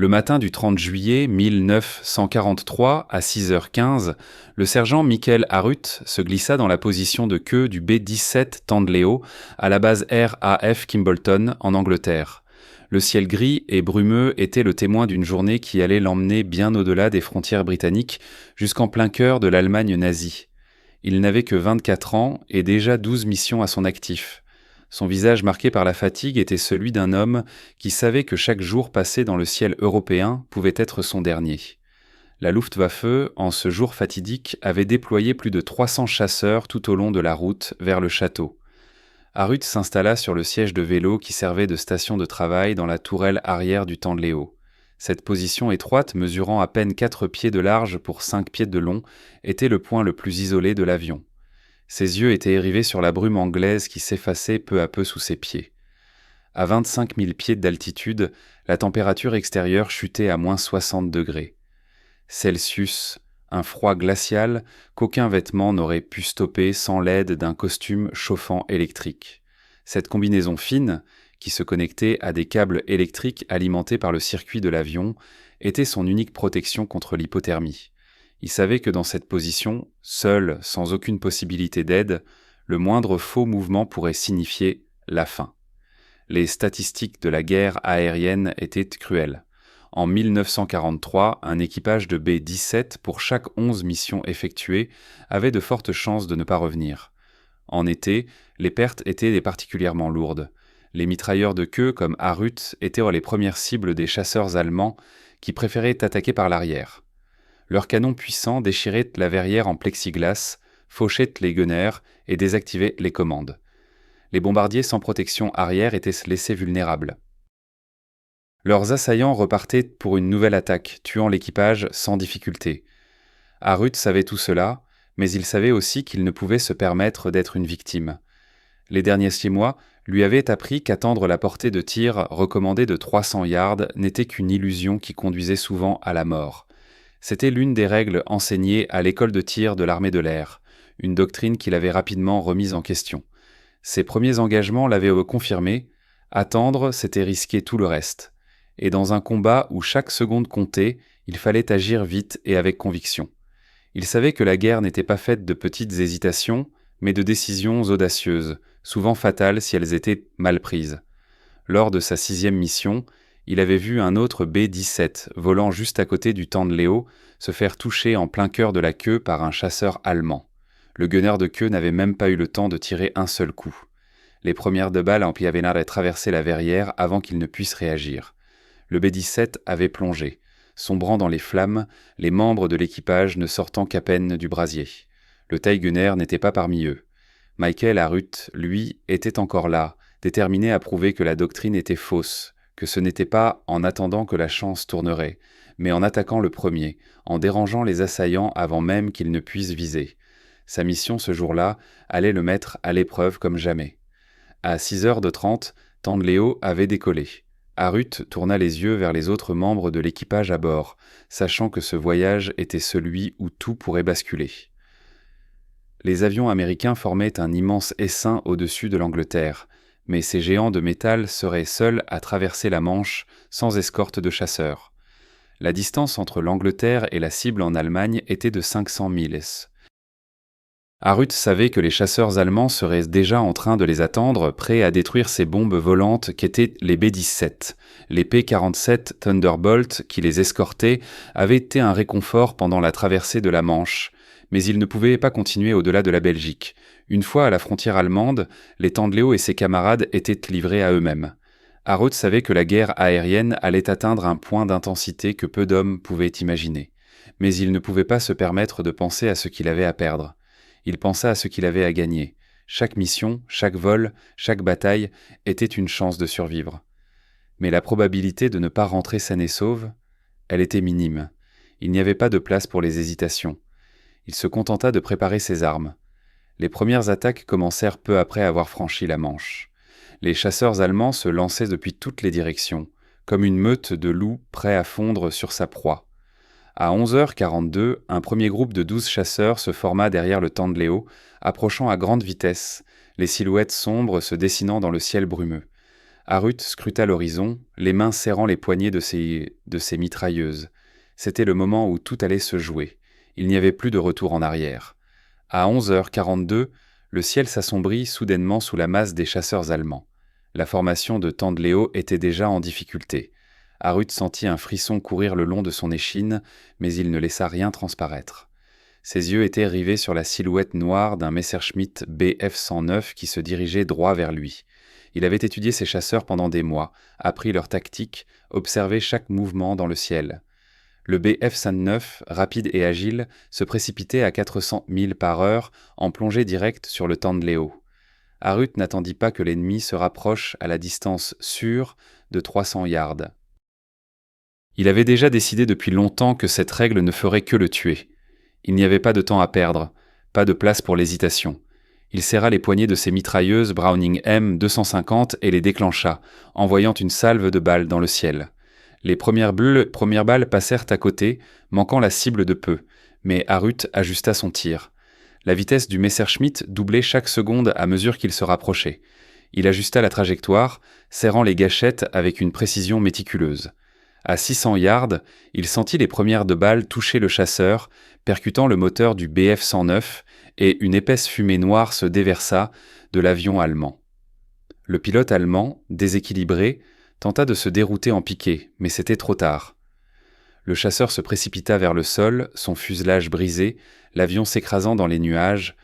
Le matin du 30 juillet 1943, à 6h15, le sergent Michael Harut se glissa dans la position de queue du B-17 Tandleo à la base RAF Kimbolton, en Angleterre. Le ciel gris et brumeux était le témoin d'une journée qui allait l'emmener bien au-delà des frontières britanniques, jusqu'en plein cœur de l'Allemagne nazie. Il n'avait que 24 ans et déjà 12 missions à son actif. Son visage marqué par la fatigue était celui d'un homme qui savait que chaque jour passé dans le ciel européen pouvait être son dernier. La Luftwaffe, en ce jour fatidique, avait déployé plus de 300 chasseurs tout au long de la route vers le château. Harut s'installa sur le siège de vélo qui servait de station de travail dans la tourelle arrière du Tandleo. Cette position étroite, mesurant à peine 4 pieds de large pour 5 pieds de long, était le point le plus isolé de l'avion. Ses yeux étaient rivés sur la brume anglaise qui s'effaçait peu à peu sous ses pieds. À 25 000 pieds d'altitude, la température extérieure chutait à moins 60 degrés. Celsius, un froid glacial qu'aucun vêtement n'aurait pu stopper sans l'aide d'un costume chauffant électrique. Cette combinaison fine, qui se connectait à des câbles électriques alimentés par le circuit de l'avion, était son unique protection contre l'hypothermie. Il savait que dans cette position, seul, sans aucune possibilité d'aide, le moindre faux mouvement pourrait signifier la fin. Les statistiques de la guerre aérienne étaient cruelles. En 1943, un équipage de B-17 pour chaque 11 missions effectuées avait de fortes chances de ne pas revenir. En été, les pertes étaient particulièrement lourdes. Les mitrailleurs de queue comme Harut étaient les premières cibles des chasseurs allemands qui préféraient attaquer par l'arrière. Leurs canons puissants déchiraient la verrière en plexiglas, fauchaient les gunners et désactivaient les commandes. Les bombardiers sans protection arrière étaient laissés vulnérables. Leurs assaillants repartaient pour une nouvelle attaque, tuant l'équipage sans difficulté. Harut savait tout cela, mais il savait aussi qu'il ne pouvait se permettre d'être une victime. Les derniers 6 mois lui avaient appris qu'attendre la portée de tir recommandée de 300 yards n'était qu'une illusion qui conduisait souvent à la mort. C'était l'une des règles enseignées à l'école de tir de l'armée de l'air, une doctrine qu'il avait rapidement remise en question. Ses premiers engagements l'avaient confirmé, attendre, c'était risquer tout le reste. Et dans un combat où chaque seconde comptait, il fallait agir vite et avec conviction. Il savait que la guerre n'était pas faite de petites hésitations, mais de décisions audacieuses, souvent fatales si elles étaient mal prises. Lors de sa 6e mission, il avait vu un autre B-17, volant juste à côté du Tandleo, se faire toucher en plein cœur de la queue par un chasseur allemand. Le gunner de queue n'avait même pas eu le temps de tirer un seul coup. Les premières de balles avaient traversé la verrière avant qu'il ne puisse réagir. Le B-17 avait plongé, sombrant dans les flammes, les membres de l'équipage ne sortant qu'à peine du brasier. Le taille gunner n'était pas parmi eux. Michael Harut, lui, était encore là, déterminé à prouver que la doctrine était fausse, que ce n'était pas en attendant que la chance tournerait, mais en attaquant le premier, en dérangeant les assaillants avant même qu'ils ne puissent viser. Sa mission ce jour-là allait le mettre à l'épreuve comme jamais. À 6h30, Tandleo avait décollé. Harut tourna les yeux vers les autres membres de l'équipage à bord, sachant que ce voyage était celui où tout pourrait basculer. Les avions américains formaient un immense essaim au-dessus de l'Angleterre, mais ces géants de métal seraient seuls à traverser la Manche sans escorte de chasseurs. La distance entre l'Angleterre et la cible en Allemagne était de 500 milles. Harut savait que les chasseurs allemands seraient déjà en train de les attendre, prêts à détruire ces bombes volantes qu'étaient les B-17. Les P-47 Thunderbolt qui les escortaient avaient été un réconfort pendant la traversée de la Manche, mais ils ne pouvaient pas continuer au-delà de la Belgique. Une fois à la frontière allemande, les Tandleo et ses camarades étaient livrés à eux-mêmes. Harut savait que la guerre aérienne allait atteindre un point d'intensité que peu d'hommes pouvaient imaginer. Mais il ne pouvait pas se permettre de penser à ce qu'il avait à perdre. Il pensa à ce qu'il avait à gagner. Chaque mission, chaque vol, chaque bataille était une chance de survivre. Mais la probabilité de ne pas rentrer saine et sauve, elle était minime. Il n'y avait pas de place pour les hésitations. Il se contenta de préparer ses armes. Les premières attaques commencèrent peu après avoir franchi la Manche. Les chasseurs allemands se lançaient depuis toutes les directions, comme une meute de loups prêts à fondre sur sa proie. À 11h42, un premier groupe de 12 chasseurs se forma derrière le Tandleo, approchant à grande vitesse, les silhouettes sombres se dessinant dans le ciel brumeux. Harut scruta l'horizon, les mains serrant les poignets de ses mitrailleuses. C'était le moment où tout allait se jouer. Il n'y avait plus de retour en arrière. À 11h42, le ciel s'assombrit soudainement sous la masse des chasseurs allemands. La formation de Tandléo était déjà en difficulté. Harut sentit un frisson courir le long de son échine, mais il ne laissa rien transparaître. Ses yeux étaient rivés sur la silhouette noire d'un Messerschmitt Bf-109 qui se dirigeait droit vers lui. Il avait étudié ces chasseurs pendant des mois, appris leur tactique, observé chaque mouvement dans le ciel. Le Bf-109, rapide et agile, se précipitait à 400 milles par heure en plongée directe sur le Tandléo. Harut n'attendit pas que l'ennemi se rapproche à la distance sûre de 300 yards. Il avait déjà décidé depuis longtemps que cette règle ne ferait que le tuer. Il n'y avait pas de temps à perdre, pas de place pour l'hésitation. Il serra les poignets de ses mitrailleuses Browning M250 et les déclencha, envoyant une salve de balles dans le ciel. Les premières balles passèrent à côté, manquant la cible de peu, mais Harut ajusta son tir. La vitesse du Messerschmitt doublait chaque seconde à mesure qu'il se rapprochait. Il ajusta la trajectoire, serrant les gâchettes avec une précision méticuleuse. À 600 yards, il sentit les premières de balles toucher le chasseur, percutant le moteur du Bf-109, et une épaisse fumée noire se déversa de l'avion allemand. Le pilote allemand, déséquilibré, tenta de se dérouter en piqué, mais c'était trop tard. Le chasseur se précipita vers le sol, son fuselage brisé, l'avion s'écrasant dans les nuages,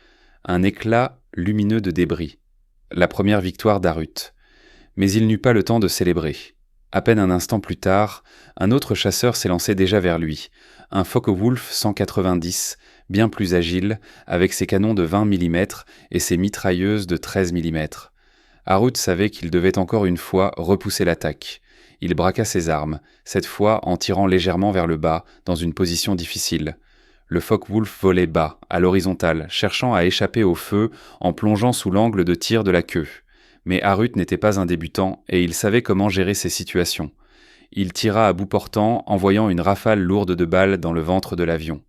un éclat lumineux de débris. La première victoire d'Harut. Mais il n'eut pas le temps de célébrer. À peine un instant plus tard, un autre chasseur s'élançait déjà vers lui, un Focke-Wulf 190, bien plus agile, avec ses canons de 20 mm et ses mitrailleuses de 13 mm. Harut savait qu'il devait encore une fois repousser l'attaque. Il braqua ses armes, cette fois en tirant légèrement vers le bas, dans une position difficile. Le Focke-Wulf volait bas, à l'horizontale, cherchant à échapper au feu en plongeant sous l'angle de tir de la queue. Mais Harut n'était pas un débutant et il savait comment gérer ces situations. Il tira à bout portant, envoyant une rafale lourde de balles dans le ventre de l'avion.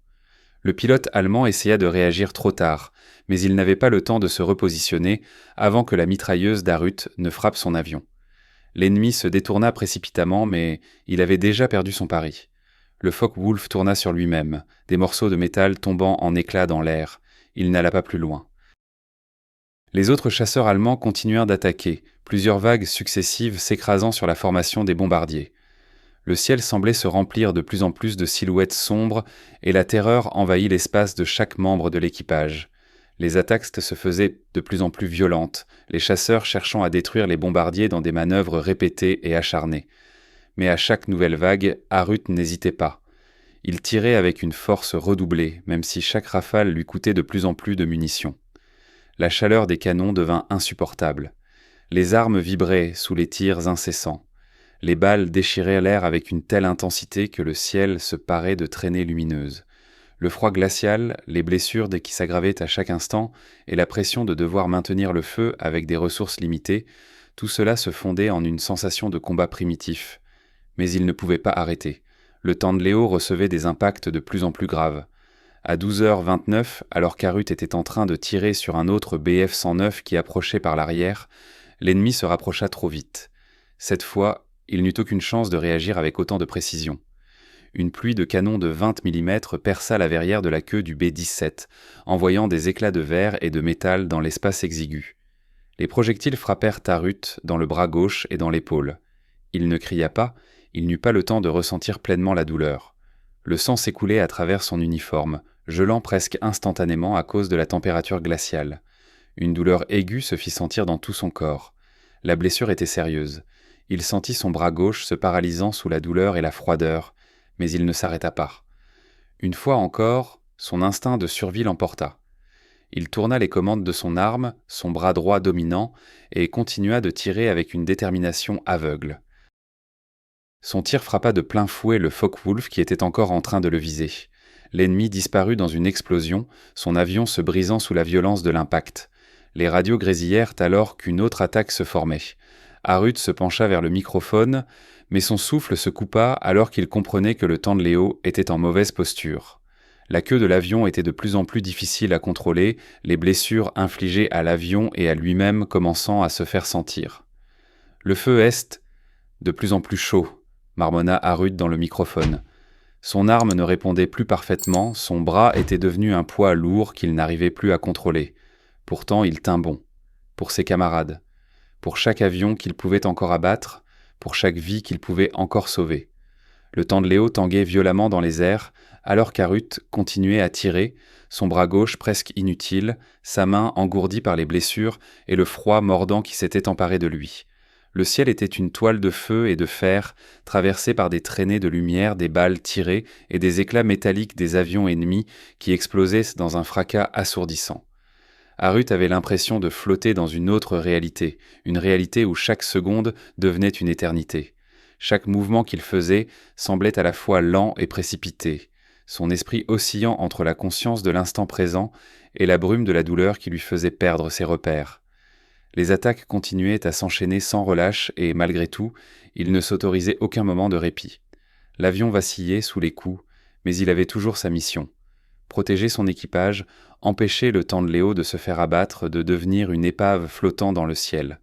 Le pilote allemand essaya de réagir trop tard, mais il n'avait pas le temps de se repositionner avant que la mitrailleuse d'Harut ne frappe son avion. L'ennemi se détourna précipitamment, mais il avait déjà perdu son pari. Le Focke-Wulf tourna sur lui-même, des morceaux de métal tombant en éclats dans l'air. Il n'alla pas plus loin. Les autres chasseurs allemands continuèrent d'attaquer, plusieurs vagues successives s'écrasant sur la formation des bombardiers. Le ciel semblait se remplir de plus en plus de silhouettes sombres et la terreur envahit l'espace de chaque membre de l'équipage. Les attaques se faisaient de plus en plus violentes, les chasseurs cherchant à détruire les bombardiers dans des manœuvres répétées et acharnées. Mais à chaque nouvelle vague, Harut n'hésitait pas. Il tirait avec une force redoublée, même si chaque rafale lui coûtait de plus en plus de munitions. La chaleur des canons devint insupportable. Les armes vibraient sous les tirs incessants. Les balles déchiraient l'air avec une telle intensité que le ciel se parait de traînées lumineuses. Le froid glacial, les blessures qui s'aggravaient à chaque instant et la pression de devoir maintenir le feu avec des ressources limitées, tout cela se fondait en une sensation de combat primitif. Mais il ne pouvait pas arrêter. Le Tandléo recevait des impacts de plus en plus graves. À 12h29, alors qu'Harut était en train de tirer sur un autre Bf-109 qui approchait par l'arrière, l'ennemi se rapprocha trop vite. Cette fois, il n'eut aucune chance de réagir avec autant de précision. Une pluie de canons de 20 mm perça la verrière de la queue du B-17, envoyant des éclats de verre et de métal dans l'espace exigu. Les projectiles frappèrent Harut dans le bras gauche et dans l'épaule. Il ne cria pas, il n'eut pas le temps de ressentir pleinement la douleur. Le sang s'écoulait à travers son uniforme, gelant presque instantanément à cause de la température glaciale. Une douleur aiguë se fit sentir dans tout son corps. La blessure était sérieuse. Il sentit son bras gauche se paralysant sous la douleur et la froideur, mais il ne s'arrêta pas. Une fois encore, son instinct de survie l'emporta. Il tourna les commandes de son arme, son bras droit dominant, et continua de tirer avec une détermination aveugle. Son tir frappa de plein fouet le Focke-Wulf qui était encore en train de le viser. L'ennemi disparut dans une explosion, son avion se brisant sous la violence de l'impact. Les radios grésillèrent alors qu'une autre attaque se formait. Harut se pencha vers le microphone, mais son souffle se coupa alors qu'il comprenait que le Tandléo était en mauvaise posture. La queue de l'avion était de plus en plus difficile à contrôler, les blessures infligées à l'avion et à lui-même commençant à se faire sentir. Le feu est de plus en plus chaud, marmonna Harut dans le microphone. Son arme ne répondait plus parfaitement, son bras était devenu un poids lourd qu'il n'arrivait plus à contrôler. Pourtant, il tint bon. Pour ses camarades. Pour chaque avion qu'il pouvait encore abattre, pour chaque vie qu'il pouvait encore sauver. Le Tandléo tanguait violemment dans les airs, alors qu'Harut continuait à tirer, son bras gauche presque inutile, sa main engourdie par les blessures et le froid mordant qui s'était emparé de lui. Le ciel était une toile de feu et de fer, traversée par des traînées de lumière, des balles tirées et des éclats métalliques des avions ennemis qui explosaient dans un fracas assourdissant. Harut avait l'impression de flotter dans une autre réalité, une réalité où chaque seconde devenait une éternité. Chaque mouvement qu'il faisait semblait à la fois lent et précipité, son esprit oscillant entre la conscience de l'instant présent et la brume de la douleur qui lui faisait perdre ses repères. Les attaques continuaient à s'enchaîner sans relâche et, malgré tout, il ne s'autorisait aucun moment de répit. L'avion vacillait sous les coups, mais il avait toujours sa mission. Protéger son équipage, empêcher le Tandléo de se faire abattre, de devenir une épave flottant dans le ciel.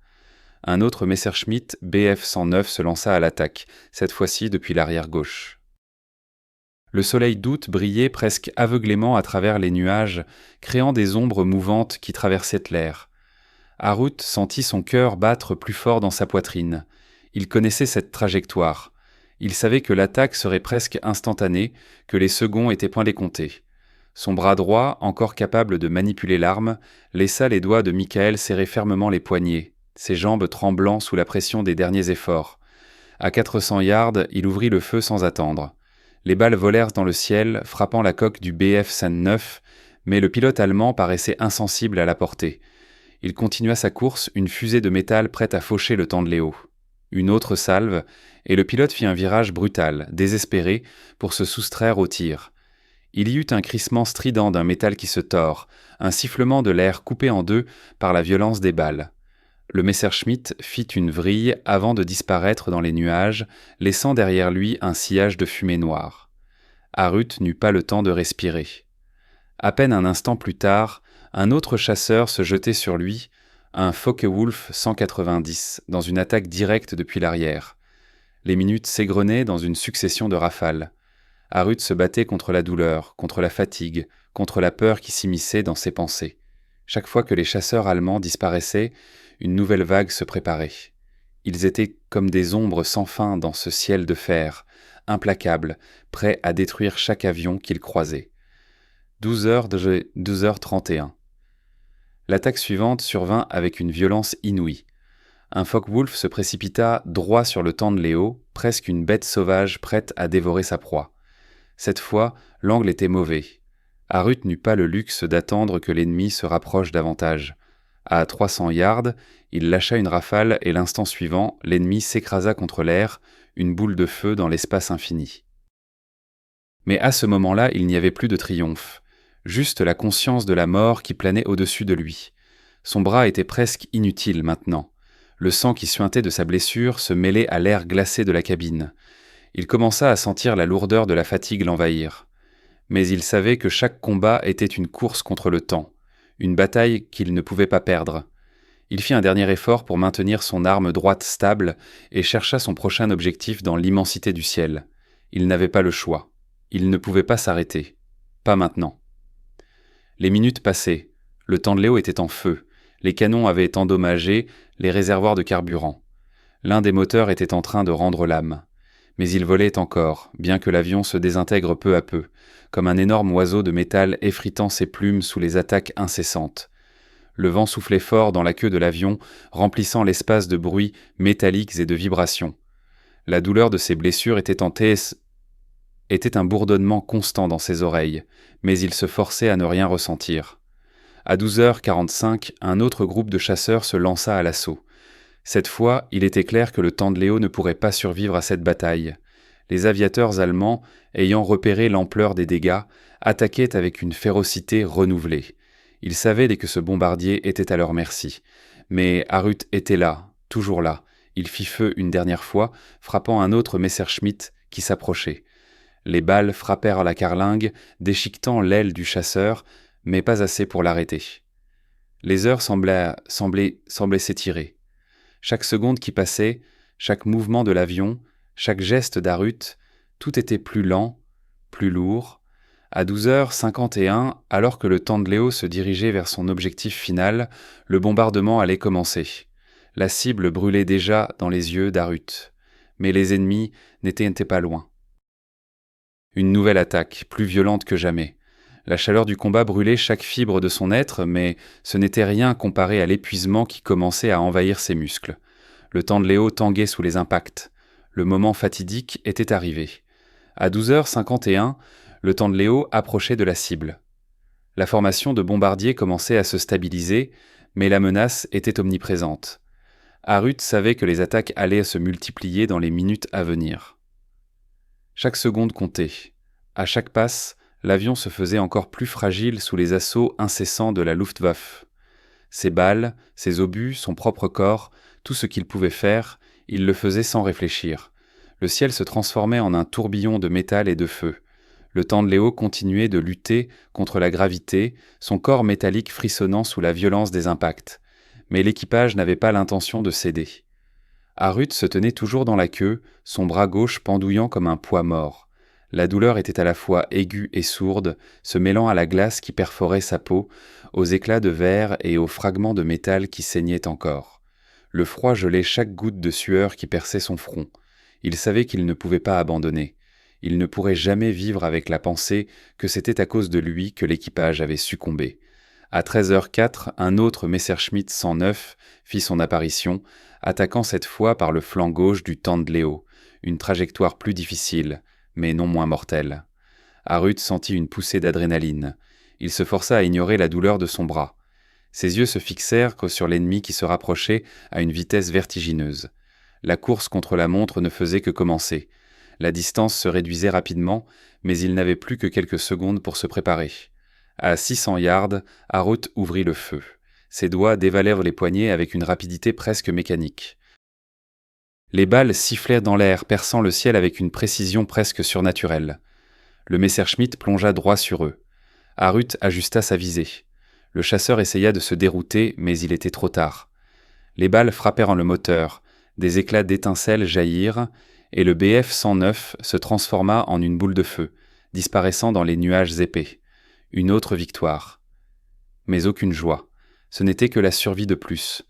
Un autre Messerschmitt Bf-109 se lança à l'attaque, cette fois-ci depuis l'arrière gauche. Le soleil d'août brillait presque aveuglément à travers les nuages, créant des ombres mouvantes qui traversaient l'air. Harut sentit son cœur battre plus fort dans sa poitrine. Il connaissait cette trajectoire. Il savait que l'attaque serait presque instantanée, que les seconds étaient point décomptés. Son bras droit, encore capable de manipuler l'arme, laissa les doigts de Michael serrer fermement les poignets, ses jambes tremblant sous la pression des derniers efforts. À 400 yards, il ouvrit le feu sans attendre. Les balles volèrent dans le ciel, frappant la coque du Bf-109, mais le pilote allemand paraissait insensible à la portée. Il continua sa course, une fusée de métal prête à faucher le Tandléo. Une autre salve, et le pilote fit un virage brutal, désespéré, pour se soustraire au tir. Il y eut un crissement strident d'un métal qui se tord, un sifflement de l'air coupé en deux par la violence des balles. Le Messerschmitt fit une vrille avant de disparaître dans les nuages, laissant derrière lui un sillage de fumée noire. Harut n'eut pas le temps de respirer. À peine un instant plus tard, un autre chasseur se jetait sur lui, un Focke-Wulf 190, dans une attaque directe depuis l'arrière. Les minutes s'égrenaient dans une succession de rafales. Harut se battait contre la douleur, contre la fatigue, contre la peur qui s'immisçait dans ses pensées. Chaque fois que les chasseurs allemands disparaissaient, une nouvelle vague se préparait. Ils étaient comme des ombres sans fin dans ce ciel de fer, implacables, prêts à détruire chaque avion qu'ils croisaient. 12h31. L'attaque suivante survint avec une violence inouïe. Un Focke-Wulf se précipita droit sur le Tandléo, presque une bête sauvage prête à dévorer sa proie. Cette fois, l'angle était mauvais. Harut n'eut pas le luxe d'attendre que l'ennemi se rapproche davantage. À 300 yards, il lâcha une rafale et l'instant suivant, l'ennemi s'écrasa contre l'air, une boule de feu dans l'espace infini. Mais à ce moment-là, il n'y avait plus de triomphe. Juste la conscience de la mort qui planait au-dessus de lui. Son bras était presque inutile maintenant. Le sang qui suintait de sa blessure se mêlait à l'air glacé de la cabine. Il commença à sentir la lourdeur de la fatigue l'envahir. Mais il savait que chaque combat était une course contre le temps, une bataille qu'il ne pouvait pas perdre. Il fit un dernier effort pour maintenir son arme droite stable et chercha son prochain objectif dans l'immensité du ciel. Il n'avait pas le choix. Il ne pouvait pas s'arrêter. Pas maintenant. Les minutes passaient. Le Tandléo était en feu. Les canons avaient été endommagés, les réservoirs de carburant. L'un des moteurs était en train de rendre l'âme. Mais il volait encore, bien que l'avion se désintègre peu à peu, comme un énorme oiseau de métal effritant ses plumes sous les attaques incessantes. Le vent soufflait fort dans la queue de l'avion, remplissant l'espace de bruits métalliques et de vibrations. La douleur de ses blessures était un bourdonnement constant dans ses oreilles, mais il se forçait à ne rien ressentir. À 12h45, un autre groupe de chasseurs se lança à l'assaut. Cette fois, il était clair que le Tandléo ne pourrait pas survivre à cette bataille. Les aviateurs allemands, ayant repéré l'ampleur des dégâts, attaquaient avec une férocité renouvelée. Ils savaient que ce bombardier était à leur merci. Mais Harut était là, toujours là. Il fit feu une dernière fois, frappant un autre Messerschmitt qui s'approchait. Les balles frappèrent la carlingue, déchiquetant l'aile du chasseur, mais pas assez pour l'arrêter. Les heures semblaient s'étirer. Chaque seconde qui passait, chaque mouvement de l'avion, chaque geste d'Arut, tout était plus lent, plus lourd. À 12h51, alors que le Tandléo se dirigeait vers son objectif final, le bombardement allait commencer. La cible brûlait déjà dans les yeux d'Arut. Mais les ennemis n'étaient pas loin. Une nouvelle attaque, plus violente que jamais. La chaleur du combat brûlait chaque fibre de son être, mais ce n'était rien comparé à l'épuisement qui commençait à envahir ses muscles. Le Tandléo tanguait sous les impacts. Le moment fatidique était arrivé. À 12h51, le Tandléo approchait de la cible. La formation de bombardiers commençait à se stabiliser, mais la menace était omniprésente. Arut savait que les attaques allaient se multiplier dans les minutes à venir. Chaque seconde comptait. À chaque passe, l'avion se faisait encore plus fragile sous les assauts incessants de la Luftwaffe. Ses balles, ses obus, son propre corps, tout ce qu'il pouvait faire, il le faisait sans réfléchir. Le ciel se transformait en un tourbillon de métal et de feu. Le Tandléo continuait de lutter contre la gravité, son corps métallique frissonnant sous la violence des impacts. Mais l'équipage n'avait pas l'intention de céder. Arut se tenait toujours dans la queue, son bras gauche pendouillant comme un poids mort. La douleur était à la fois aiguë et sourde, se mêlant à la glace qui perforait sa peau, aux éclats de verre et aux fragments de métal qui saignaient encore. Le froid gelait chaque goutte de sueur qui perçait son front. Il savait qu'il ne pouvait pas abandonner. Il ne pourrait jamais vivre avec la pensée que c'était à cause de lui que l'équipage avait succombé. À 13h04, un autre Messerschmitt 109 fit son apparition, attaquant cette fois par le flanc gauche du Tandléo, une trajectoire plus difficile, mais non moins mortelle. Arut sentit une poussée d'adrénaline. Il se força à ignorer la douleur de son bras. Ses yeux se fixèrent sur l'ennemi qui se rapprochait à une vitesse vertigineuse. La course contre la montre ne faisait que commencer. La distance se réduisait rapidement, mais il n'avait plus que quelques secondes pour se préparer. À 600 yards, Arut ouvrit le feu. Ses doigts dévalèrent les poignets avec une rapidité presque mécanique. Les balles sifflèrent dans l'air, perçant le ciel avec une précision presque surnaturelle. Le Messerschmitt plongea droit sur eux. Arut ajusta sa visée. Le chasseur essaya de se dérouter, mais il était trop tard. Les balles frappèrent en le moteur, des éclats d'étincelles jaillirent, et le Bf 109 se transforma en une boule de feu, disparaissant dans les nuages épais. Une autre victoire. Mais aucune joie. Ce n'était que la survie de plus.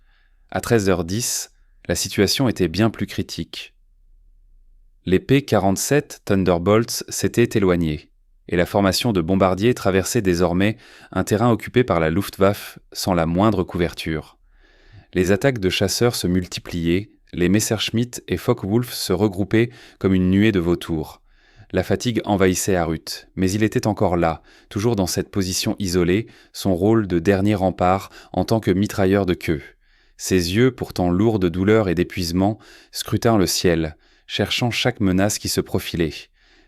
À 13h10, la situation était bien plus critique. Les P-47 Thunderbolts s'étaient éloignés, et la formation de bombardiers traversait désormais un terrain occupé par la Luftwaffe sans la moindre couverture. Les attaques de chasseurs se multipliaient, les Messerschmitt et Focke-Wulf se regroupaient comme une nuée de vautours. La fatigue envahissait Arut, mais il était encore là, toujours dans cette position isolée, son rôle de dernier rempart en tant que mitrailleur de queue. Ses yeux, pourtant lourds de douleur et d'épuisement, scrutèrent le ciel, cherchant chaque menace qui se profilait.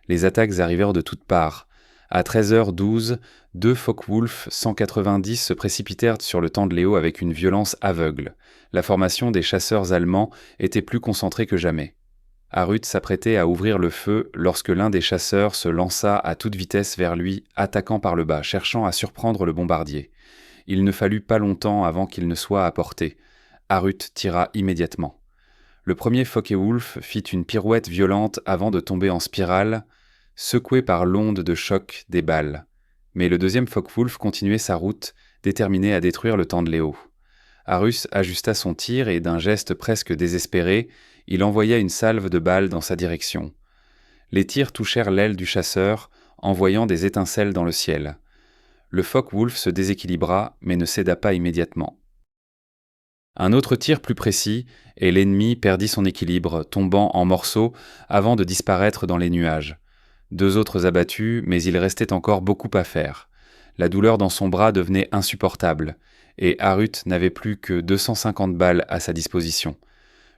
Les attaques arrivèrent de toutes parts. À 13h12, 2 Focke-Wulf 190 se précipitèrent sur le Tandléo avec une violence aveugle. La formation des chasseurs allemands était plus concentrée que jamais. Arut s'apprêtait à ouvrir le feu lorsque l'un des chasseurs se lança à toute vitesse vers lui, attaquant par le bas, cherchant à surprendre le bombardier. Il ne fallut pas longtemps avant qu'il ne soit à portée. Arut tira immédiatement. Le premier Focke-Wulf fit une pirouette violente avant de tomber en spirale, secoué par l'onde de choc des balles. Mais le deuxième Focke-Wulf continuait sa route, déterminé à détruire le Tandléo. Arut ajusta son tir et, d'un geste presque désespéré, il envoya une salve de balles dans sa direction. Les tirs touchèrent l'aile du chasseur, envoyant des étincelles dans le ciel. Le Focke-Wulf se déséquilibra, mais ne céda pas immédiatement. Un autre tir plus précis, et l'ennemi perdit son équilibre, tombant en morceaux avant de disparaître dans les nuages. 2 autres abattus, mais il restait encore beaucoup à faire. La douleur dans son bras devenait insupportable, et Arut n'avait plus que 250 balles à sa disposition.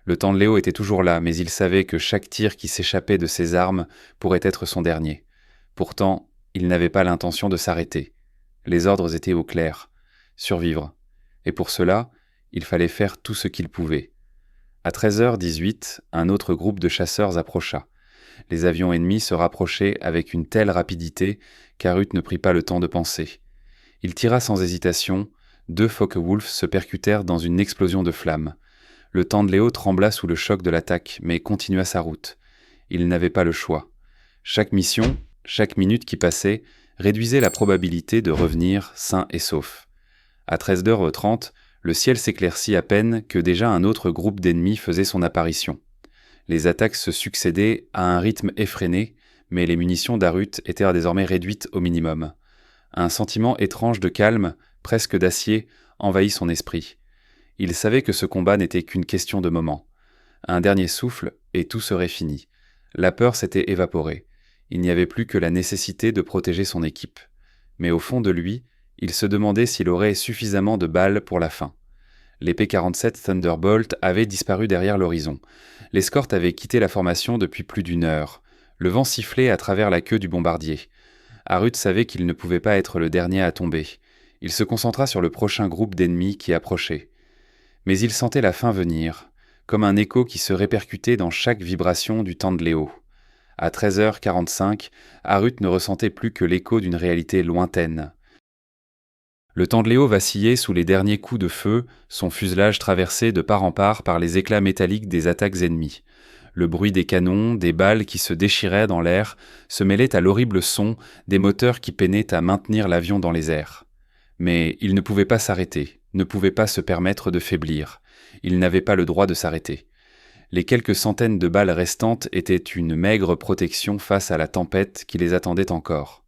Le Tandléo était toujours là, mais il savait que chaque tir qui s'échappait de ses armes pourrait être son dernier. Pourtant, il n'avait pas l'intention de s'arrêter. Les ordres étaient au clair. Survivre. Et pour cela, il fallait faire tout ce qu'il pouvait. À 13h18, un autre groupe de chasseurs approcha. Les avions ennemis se rapprochaient avec une telle rapidité qu'Arut ne prit pas le temps de penser. Il tira sans hésitation, 2 Focke-Wulf se percutèrent dans une explosion de flammes. Le Tandléo trembla sous le choc de l'attaque, mais continua sa route. Il n'avait pas le choix. Chaque mission, chaque minute qui passait, réduisait la probabilité de revenir sain et sauf. À 13h30, le ciel s'éclaircit à peine que déjà un autre groupe d'ennemis faisait son apparition. Les attaques se succédaient à un rythme effréné, mais les munitions d'Arut étaient désormais réduites au minimum. Un sentiment étrange de calme, presque d'acier, envahit son esprit. Il savait que ce combat n'était qu'une question de moment. Un dernier souffle, et tout serait fini. La peur s'était évaporée. Il n'y avait plus que la nécessité de protéger son équipe. Mais au fond de lui, il se demandait s'il aurait suffisamment de balles pour la fin. Les P-47 Thunderbolt avaient disparu derrière l'horizon. L'escorte avait quitté la formation depuis plus d'une heure. Le vent sifflait à travers la queue du bombardier. Harut savait qu'il ne pouvait pas être le dernier à tomber. Il se concentra sur le prochain groupe d'ennemis qui approchait. Mais il sentait la fin venir, comme un écho qui se répercutait dans chaque vibration du Tandléo. À 13h45, Harut ne ressentait plus que l'écho d'une réalité lointaine. Le Tandléo vacillait sous les derniers coups de feu, son fuselage traversé de part en part par les éclats métalliques des attaques ennemies. Le bruit des canons, des balles qui se déchiraient dans l'air, se mêlait à l'horrible son des moteurs qui peinaient à maintenir l'avion dans les airs. Mais il ne pouvait pas s'arrêter, ne pouvait pas se permettre de faiblir. Il n'avait pas le droit de s'arrêter. Les quelques centaines de balles restantes étaient une maigre protection face à la tempête qui les attendait encore.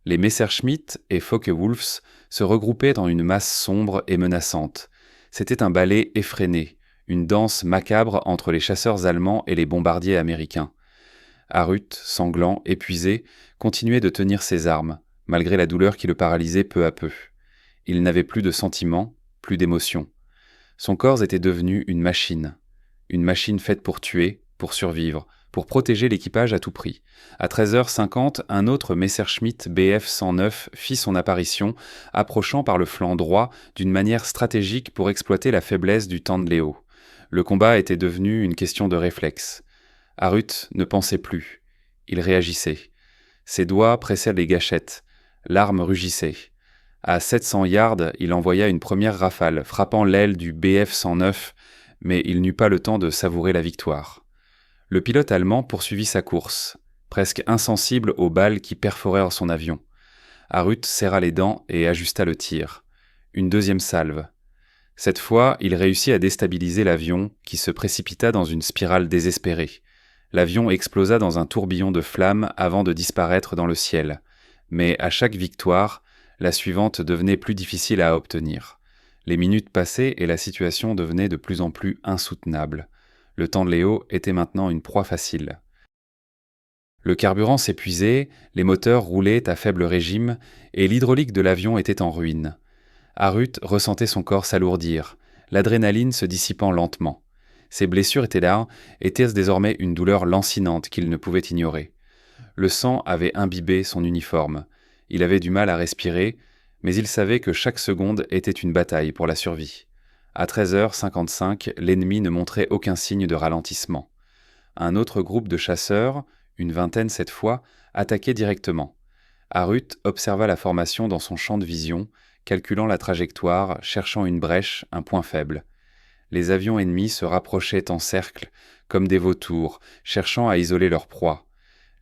Les Messerschmitt et Focke-Wulfs se regroupaient dans une masse sombre et menaçante. C'était un ballet effréné, une danse macabre entre les chasseurs allemands et les bombardiers américains. Harut, sanglant, épuisé, continuait de tenir ses armes, malgré la douleur qui le paralysait peu à peu. Il n'avait plus de sentiments, plus d'émotions. Son corps était devenu une machine faite pour tuer, pour survivre, pour protéger l'équipage à tout prix. À 13h50, un autre Messerschmitt Bf-109 fit son apparition, approchant par le flanc droit d'une manière stratégique pour exploiter la faiblesse du Tandléo. Le combat était devenu une question de réflexe. Harut ne pensait plus. Il réagissait. Ses doigts pressaient les gâchettes. L'arme rugissait. À 700 yards, il envoya une première rafale, frappant l'aile du Bf-109, mais il n'eut pas le temps de savourer la victoire. Le pilote allemand poursuivit sa course, presque insensible aux balles qui perforèrent son avion. Harut serra les dents et ajusta le tir. Une deuxième salve. Cette fois, il réussit à déstabiliser l'avion, qui se précipita dans une spirale désespérée. L'avion explosa dans un tourbillon de flammes avant de disparaître dans le ciel. Mais à chaque victoire, la suivante devenait plus difficile à obtenir. Les minutes passaient et la situation devenait de plus en plus insoutenable. Le Tandléo était maintenant une proie facile. Le carburant s'épuisait, les moteurs roulaient à faible régime et l'hydraulique de l'avion était en ruine. Harut ressentait son corps s'alourdir, l'adrénaline se dissipant lentement. Ses blessures étaient désormais une douleur lancinante qu'il ne pouvait ignorer. Le sang avait imbibé son uniforme. Il avait du mal à respirer, mais il savait que chaque seconde était une bataille pour la survie. À 13h55, l'ennemi ne montrait aucun signe de ralentissement. Un autre groupe de chasseurs, une vingtaine cette fois, attaquait directement. Harut observa la formation dans son champ de vision, calculant la trajectoire, cherchant une brèche, un point faible. Les avions ennemis se rapprochaient en cercle, comme des vautours, cherchant à isoler leur proie.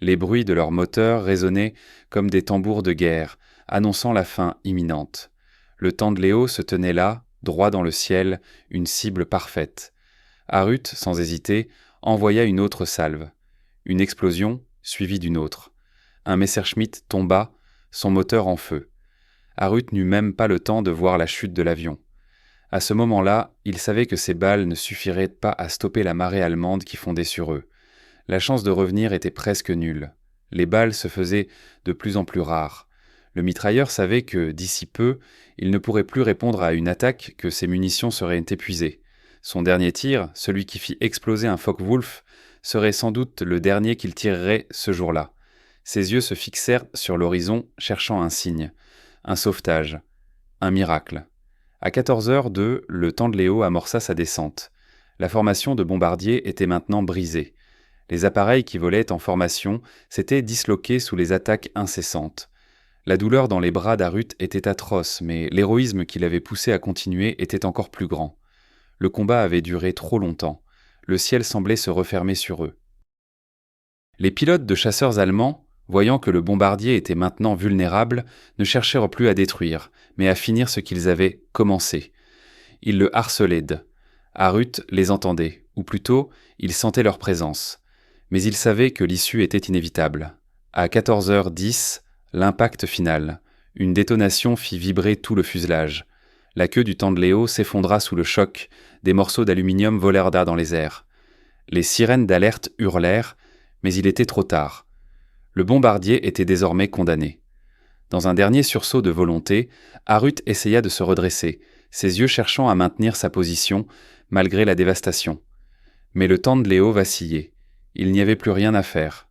Les bruits de leurs moteurs résonnaient comme des tambours de guerre, annonçant la fin imminente. Le Tandléo se tenait là, droit dans le ciel, une cible parfaite. Harut, sans hésiter, envoya une autre salve. Une explosion, suivie d'une autre. Un Messerschmitt tomba, son moteur en feu. Harut n'eut même pas le temps de voir la chute de l'avion. À ce moment-là, il savait que ces balles ne suffiraient pas à stopper la marée allemande qui fondait sur eux. La chance de revenir était presque nulle. Les balles se faisaient de plus en plus rares. Le mitrailleur savait que, d'ici peu, il ne pourrait plus répondre à une attaque, que ses munitions seraient épuisées. Son dernier tir, celui qui fit exploser un Focke-Wulf, serait sans doute le dernier qu'il tirerait ce jour-là. Ses yeux se fixèrent sur l'horizon, cherchant un signe, un sauvetage, un miracle. À 14h02, le Tandléo amorça sa descente. La formation de bombardiers était maintenant brisée. Les appareils qui volaient en formation s'étaient disloqués sous les attaques incessantes. La douleur dans les bras d'Harut était atroce, mais l'héroïsme qui l'avait poussé à continuer était encore plus grand. Le combat avait duré trop longtemps. Le ciel semblait se refermer sur eux. Les pilotes de chasseurs allemands, voyant que le bombardier était maintenant vulnérable, ne cherchèrent plus à détruire, mais à finir ce qu'ils avaient commencé. Ils le harcelaient. Harut les entendait, ou plutôt, il sentait leur présence. Mais il savait que l'issue était inévitable. À 14h10, l'impact final. Une détonation fit vibrer tout le fuselage. La queue du Tandléo s'effondra sous le choc, des morceaux d'aluminium volèrent dans les airs. Les sirènes d'alerte hurlèrent, mais il était trop tard. Le bombardier était désormais condamné. Dans un dernier sursaut de volonté, Harut essaya de se redresser, ses yeux cherchant à maintenir sa position, malgré la dévastation. Mais le Tandléo vacillait. Il n'y avait plus rien à faire.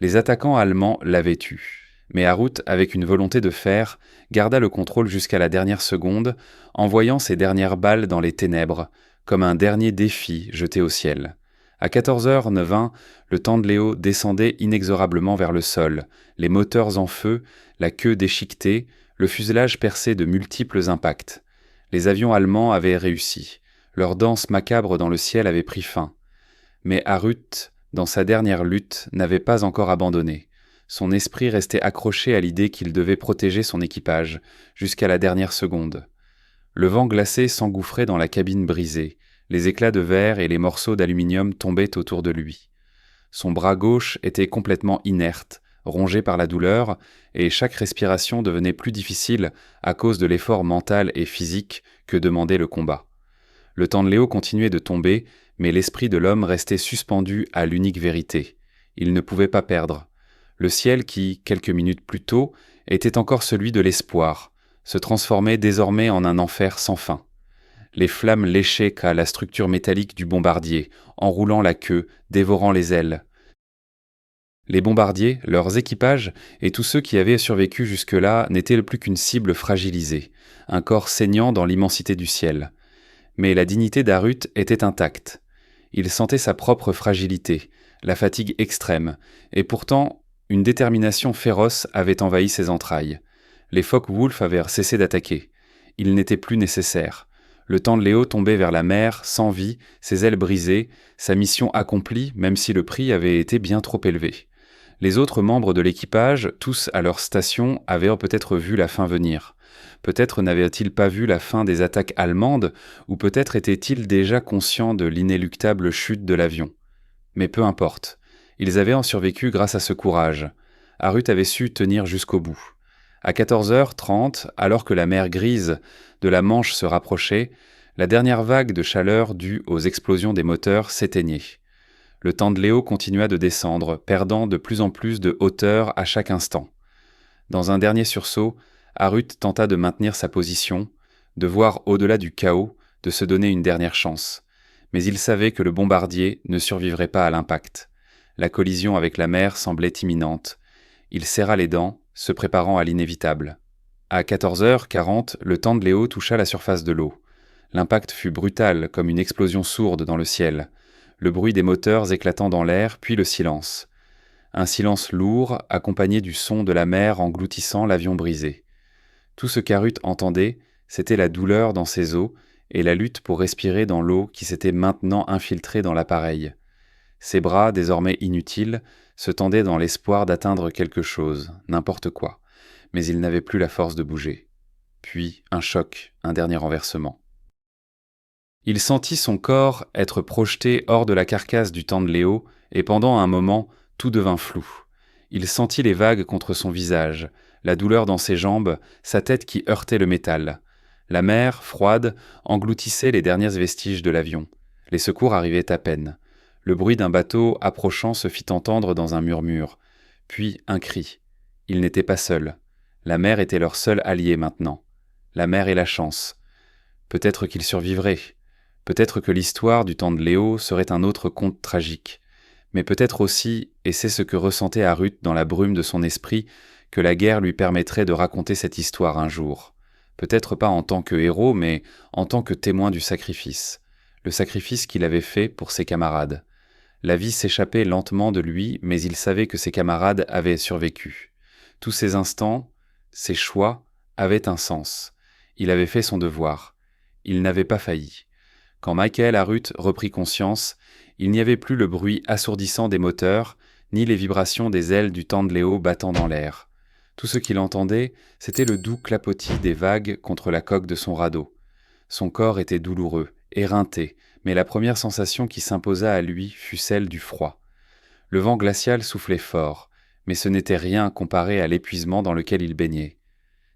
Les attaquants allemands l'avaient eu. Mais Harut, avec une volonté de fer, garda le contrôle jusqu'à la dernière seconde, envoyant ses dernières balles dans les ténèbres, comme un dernier défi jeté au ciel. À 14h20, le Tandléo descendait inexorablement vers le sol, les moteurs en feu, la queue déchiquetée, le fuselage percé de multiples impacts. Les avions allemands avaient réussi. Leur danse macabre dans le ciel avait pris fin. Mais Harut, dans sa dernière lutte, n'avait pas encore abandonné. Son esprit restait accroché à l'idée qu'il devait protéger son équipage, jusqu'à la dernière seconde. Le vent glacé s'engouffrait dans la cabine brisée, les éclats de verre et les morceaux d'aluminium tombaient autour de lui. Son bras gauche était complètement inerte, rongé par la douleur, et chaque respiration devenait plus difficile à cause de l'effort mental et physique que demandait le combat. Le Tandléo continuait de tomber, mais l'esprit de l'homme restait suspendu à l'unique vérité. Il ne pouvait pas perdre. Le ciel qui, quelques minutes plus tôt, était encore celui de l'espoir, se transformait désormais en un enfer sans fin. Les flammes léchaient qu'à la structure métallique du bombardier, enroulant la queue, dévorant les ailes. Les bombardiers, leurs équipages et tous ceux qui avaient survécu jusque-là n'étaient plus qu'une cible fragilisée, un corps saignant dans l'immensité du ciel. Mais la dignité d'Harut était intacte. Il sentait sa propre fragilité, la fatigue extrême, et pourtant, une détermination féroce avait envahi ses entrailles. Les Focke-Wulf avaient cessé d'attaquer. Il n'était plus nécessaire. Le Tandléo tombait vers la mer, sans vie, ses ailes brisées, sa mission accomplie, même si le prix avait été bien trop élevé. Les autres membres de l'équipage, tous à leur station, avaient peut-être vu la fin venir. Peut-être n'avaient-ils pas vu la fin des attaques allemandes, ou peut-être étaient-ils déjà conscients de l'inéluctable chute de l'avion. Mais peu importe. Ils avaient survécu grâce à ce courage. Harut avait su tenir jusqu'au bout. À 14h30, alors que la mer grise de la Manche se rapprochait, la dernière vague de chaleur due aux explosions des moteurs s'éteignait. Le Tandléo continua de descendre, perdant de plus en plus de hauteur à chaque instant. Dans un dernier sursaut, Harut tenta de maintenir sa position, de voir au-delà du chaos, de se donner une dernière chance. Mais il savait que le bombardier ne survivrait pas à l'impact. La collision avec la mer semblait imminente. Il serra les dents, se préparant à l'inévitable. À 14h40, le Tandléo toucha la surface de l'eau. L'impact fut brutal, comme une explosion sourde dans le ciel. Le bruit des moteurs éclatant dans l'air, puis le silence. Un silence lourd, accompagné du son de la mer engloutissant l'avion brisé. Tout ce qu'Harut entendait, c'était la douleur dans ses os et la lutte pour respirer dans l'eau qui s'était maintenant infiltrée dans l'appareil. Ses bras, désormais inutiles, se tendaient dans l'espoir d'atteindre quelque chose, n'importe quoi, mais il n'avait plus la force de bouger. Puis un choc, un dernier renversement. Il sentit son corps être projeté hors de la carcasse du Tandléo, et pendant un moment, tout devint flou. Il sentit les vagues contre son visage, la douleur dans ses jambes, sa tête qui heurtait le métal. La mer, froide, engloutissait les derniers vestiges de l'avion. Les secours arrivaient à peine. Le bruit d'un bateau approchant se fit entendre dans un murmure. Puis un cri. Il n'était pas seul. La mer était leur seul allié maintenant. La mer et la chance. Peut-être qu'il survivrait. Peut-être que l'histoire du Tandléo serait un autre conte tragique. Mais peut-être aussi, et c'est ce que ressentait Harut dans la brume de son esprit, que la guerre lui permettrait de raconter cette histoire un jour. Peut-être pas en tant que héros, mais en tant que témoin du sacrifice. Le sacrifice qu'il avait fait pour ses camarades. La vie s'échappait lentement de lui, mais il savait que ses camarades avaient survécu. Tous ces instants, ces choix, avaient un sens. Il avait fait son devoir. Il n'avait pas failli. Quand Michael Harut reprit conscience, il n'y avait plus le bruit assourdissant des moteurs, ni les vibrations des ailes du Tandléo battant dans l'air. Tout ce qu'il entendait, c'était le doux clapotis des vagues contre la coque de son radeau. Son corps était douloureux, éreinté, mais la première sensation qui s'imposa à lui fut celle du froid. Le vent glacial soufflait fort, mais ce n'était rien comparé à l'épuisement dans lequel il baignait.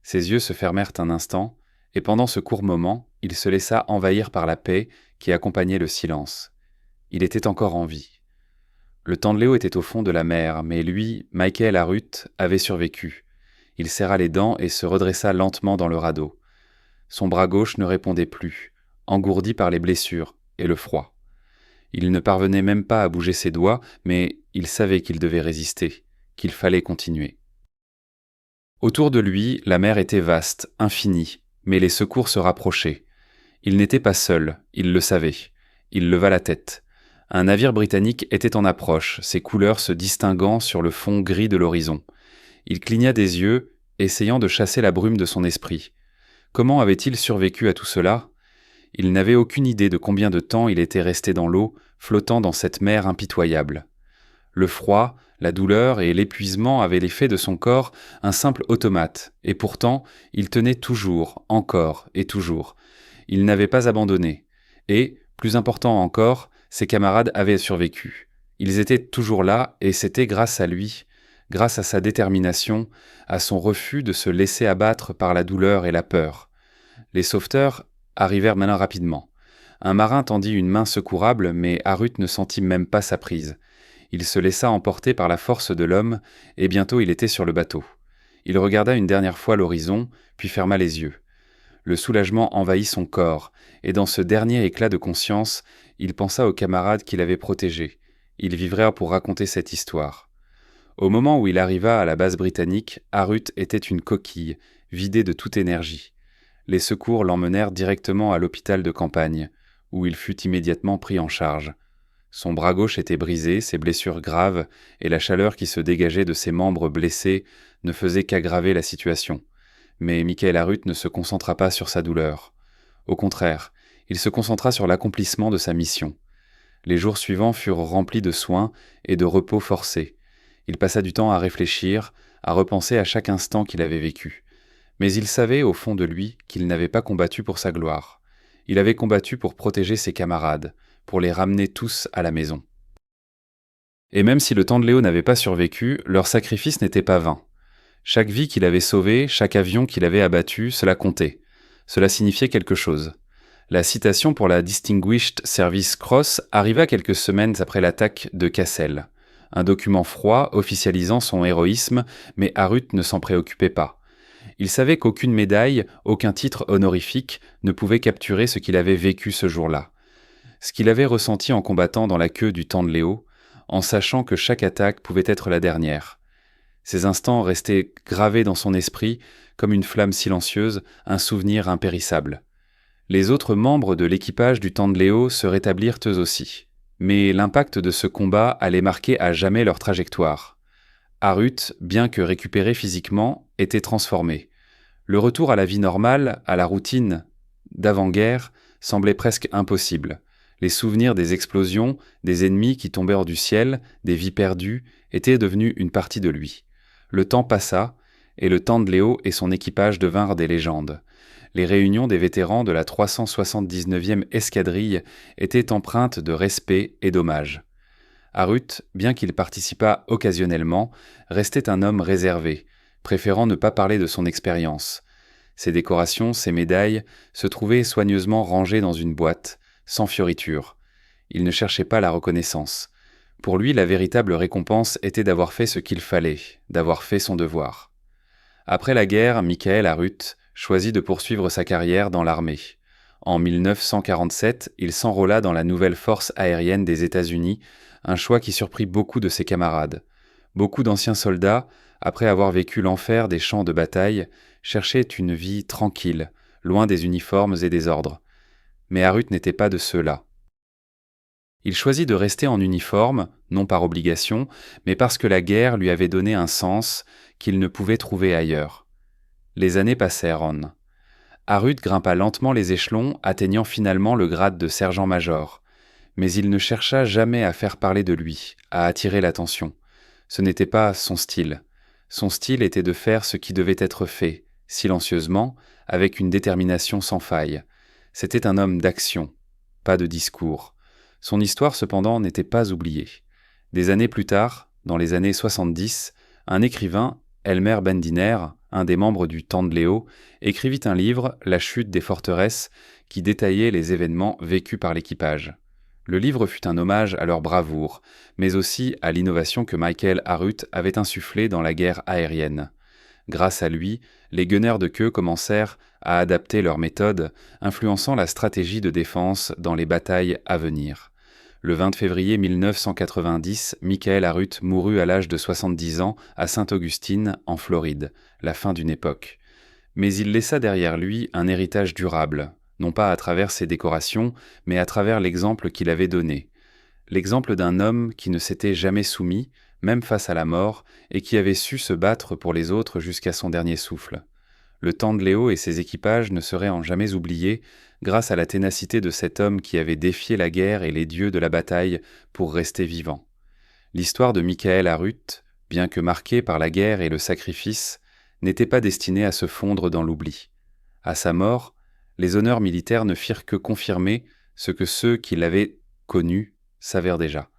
Ses yeux se fermèrent un instant, et pendant ce court moment, il se laissa envahir par la paix qui accompagnait le silence. Il était encore en vie. Le Tandléo était au fond de la mer, mais lui, Michael Harut, avait survécu. Il serra les dents et se redressa lentement dans le radeau. Son bras gauche ne répondait plus, engourdi par les blessures et le froid. Il ne parvenait même pas à bouger ses doigts, mais il savait qu'il devait résister, qu'il fallait continuer. Autour de lui, la mer était vaste, infinie, mais les secours se rapprochaient. Il n'était pas seul, il le savait. Il leva la tête. Un navire britannique était en approche, ses couleurs se distinguant sur le fond gris de l'horizon. Il cligna des yeux, essayant de chasser la brume de son esprit. Comment avait-il survécu à tout cela ? Il n'avait aucune idée de combien de temps il était resté dans l'eau, flottant dans cette mer impitoyable. Le froid, la douleur et l'épuisement avaient fait de son corps un simple automate, et pourtant, il tenait toujours, encore et toujours. Il n'avait pas abandonné. Et, plus important encore, ses camarades avaient survécu. Ils étaient toujours là, et c'était grâce à lui, grâce à sa détermination, à son refus de se laisser abattre par la douleur et la peur. Les sauveteurs arrivèrent maintenant rapidement. Un marin tendit une main secourable, mais Harut ne sentit même pas sa prise. Il se laissa emporter par la force de l'homme, et bientôt il était sur le bateau. Il regarda une dernière fois l'horizon, puis ferma les yeux. Le soulagement envahit son corps, et dans ce dernier éclat de conscience, il pensa aux camarades qu'il avait protégés. Ils vivraient pour raconter cette histoire. Au moment où il arriva à la base britannique, Harut était une coquille, vidée de toute énergie. Les secours l'emmenèrent directement à l'hôpital de campagne, où il fut immédiatement pris en charge. Son bras gauche était brisé, ses blessures graves, et la chaleur qui se dégageait de ses membres blessés ne faisait qu'aggraver la situation. Mais Michael Harut ne se concentra pas sur sa douleur. Au contraire, il se concentra sur l'accomplissement de sa mission. Les jours suivants furent remplis de soins et de repos forcés. Il passa du temps à réfléchir, à repenser à chaque instant qu'il avait vécu. Mais il savait au fond de lui qu'il n'avait pas combattu pour sa gloire. Il avait combattu pour protéger ses camarades, pour les ramener tous à la maison. Et même si le Tandléo n'avait pas survécu, leur sacrifice n'était pas vain. Chaque vie qu'il avait sauvée, chaque avion qu'il avait abattu, cela comptait. Cela signifiait quelque chose. La citation pour la Distinguished Service Cross arriva quelques semaines après l'attaque de Cassel. Un document froid officialisant son héroïsme, mais Harut ne s'en préoccupait pas. Il savait qu'aucune médaille, aucun titre honorifique ne pouvait capturer ce qu'il avait vécu ce jour-là. Ce qu'il avait ressenti en combattant dans la queue du Tandléo, en sachant que chaque attaque pouvait être la dernière. Ces instants restaient gravés dans son esprit comme une flamme silencieuse, un souvenir impérissable. Les autres membres de l'équipage du Tandléo se rétablirent eux aussi. Mais l'impact de ce combat allait marquer à jamais leur trajectoire. Harut, bien que récupéré physiquement, était transformé. Le retour à la vie normale, à la routine d'avant-guerre, semblait presque impossible. Les souvenirs des explosions, des ennemis qui tombèrent du ciel, des vies perdues, étaient devenus une partie de lui. Le temps passa, et le Tandléo et son équipage devinrent des légendes. Les réunions des vétérans de la 379e escadrille étaient empreintes de respect et d'hommage. Harut, bien qu'il participât occasionnellement, restait un homme réservé, préférant ne pas parler de son expérience. Ses décorations, ses médailles, se trouvaient soigneusement rangées dans une boîte, sans fioriture. Il ne cherchait pas la reconnaissance. Pour lui, la véritable récompense était d'avoir fait ce qu'il fallait, d'avoir fait son devoir. Après la guerre, Michael Harut choisit de poursuivre sa carrière dans l'armée. En 1947, il s'enrôla dans la nouvelle force aérienne des États-Unis, un choix qui surprit beaucoup de ses camarades. Beaucoup d'anciens soldats, après avoir vécu l'enfer des champs de bataille, cherchaient une vie tranquille, loin des uniformes et des ordres. Mais Harut n'était pas de ceux-là. Il choisit de rester en uniforme, non par obligation, mais parce que la guerre lui avait donné un sens qu'il ne pouvait trouver ailleurs. Les années passèrent. Harut grimpa lentement les échelons, atteignant finalement le grade de sergent-major. Mais il ne chercha jamais à faire parler de lui, à attirer l'attention. Ce n'était pas son style. Son style était de faire ce qui devait être fait, silencieusement, avec une détermination sans faille. C'était un homme d'action, pas de discours. Son histoire, cependant, n'était pas oubliée. Des années plus tard, dans les années 70, un écrivain, Elmer Bendiner, un des membres du Tandléo, écrivit un livre, La chute des forteresses, qui détaillait les événements vécus par l'équipage. Le livre fut un hommage à leur bravoure, mais aussi à l'innovation que Michael Harut avait insufflée dans la guerre aérienne. Grâce à lui, les gunners de queue commencèrent à adapter leurs méthodes, influençant la stratégie de défense dans les batailles à venir. Le 20 février 1990, Michael Harut mourut à l'âge de 70 ans à Saint-Augustine, en Floride, la fin d'une époque. Mais il laissa derrière lui un héritage durable, non pas à travers ses décorations, mais à travers l'exemple qu'il avait donné. L'exemple d'un homme qui ne s'était jamais soumis, même face à la mort, et qui avait su se battre pour les autres jusqu'à son dernier souffle. Le Tandléo et ses équipages ne seraient en jamais oubliés grâce à la ténacité de cet homme qui avait défié la guerre et les dieux de la bataille pour rester vivant. L'histoire de Michael Harut, bien que marquée par la guerre et le sacrifice, n'était pas destinée à se fondre dans l'oubli. À sa mort, les honneurs militaires ne firent que confirmer ce que ceux qui l'avaient connu s'avèrent déjà.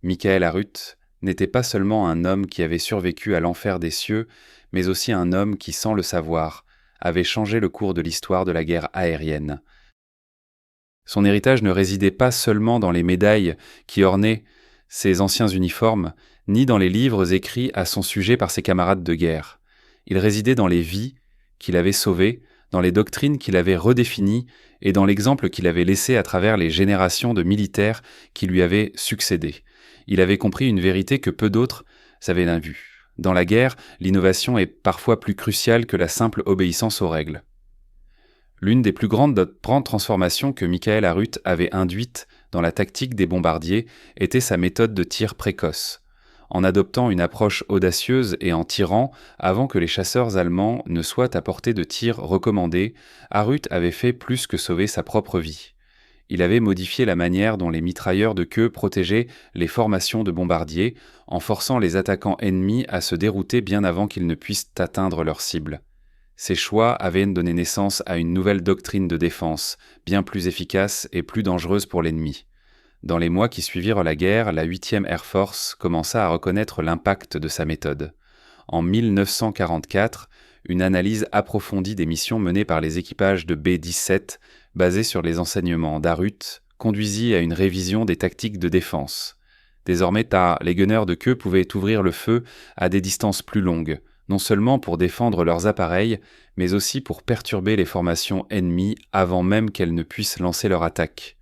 Michael Harut n'était pas seulement un homme qui avait survécu à l'enfer des cieux, mais aussi un homme qui, sans le savoir, avait changé le cours de l'histoire de la guerre aérienne. Son héritage ne résidait pas seulement dans les médailles qui ornaient ses anciens uniformes, ni dans les livres écrits à son sujet par ses camarades de guerre. Il résidait dans les vies qu'il avait sauvées, dans les doctrines qu'il avait redéfinies et dans l'exemple qu'il avait laissé à travers les générations de militaires qui lui avaient succédé. Il avait compris une vérité que peu d'autres avaient vue. Dans la guerre, l'innovation est parfois plus cruciale que la simple obéissance aux règles. L'une des plus grandes transformations que Michael Harut avait induites dans la tactique des bombardiers était sa méthode de tir précoce. En adoptant une approche audacieuse et en tirant avant que les chasseurs allemands ne soient à portée de tir recommandée, Harut avait fait plus que sauver sa propre vie. Il avait modifié la manière dont les mitrailleurs de queue protégeaient les formations de bombardiers, en forçant les attaquants ennemis à se dérouter bien avant qu'ils ne puissent atteindre leur cible. Ces choix avaient donné naissance à une nouvelle doctrine de défense, bien plus efficace et plus dangereuse pour l'ennemi. Dans les mois qui suivirent la guerre, la 8e Air Force commença à reconnaître l'impact de sa méthode. En 1944, une analyse approfondie des missions menées par les équipages de B-17, basée sur les enseignements d'Harut, conduisit à une révision des tactiques de défense. Désormais, les gunners de queue pouvaient ouvrir le feu à des distances plus longues, non seulement pour défendre leurs appareils, mais aussi pour perturber les formations ennemies avant même qu'elles ne puissent lancer leur attaque.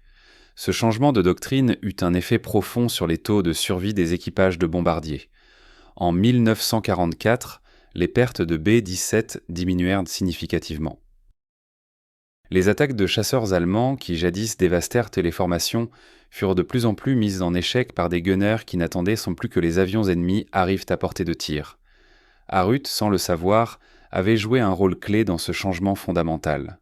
Ce changement de doctrine eut un effet profond sur les taux de survie des équipages de bombardiers. En 1944, les pertes de B-17 diminuèrent significativement. Les attaques de chasseurs allemands, qui jadis dévastèrent les formations, furent de plus en plus mises en échec par des gunners qui n'attendaient sans plus que les avions ennemis arrivent à portée de tir. Harut, sans le savoir, avait joué un rôle clé dans ce changement fondamental.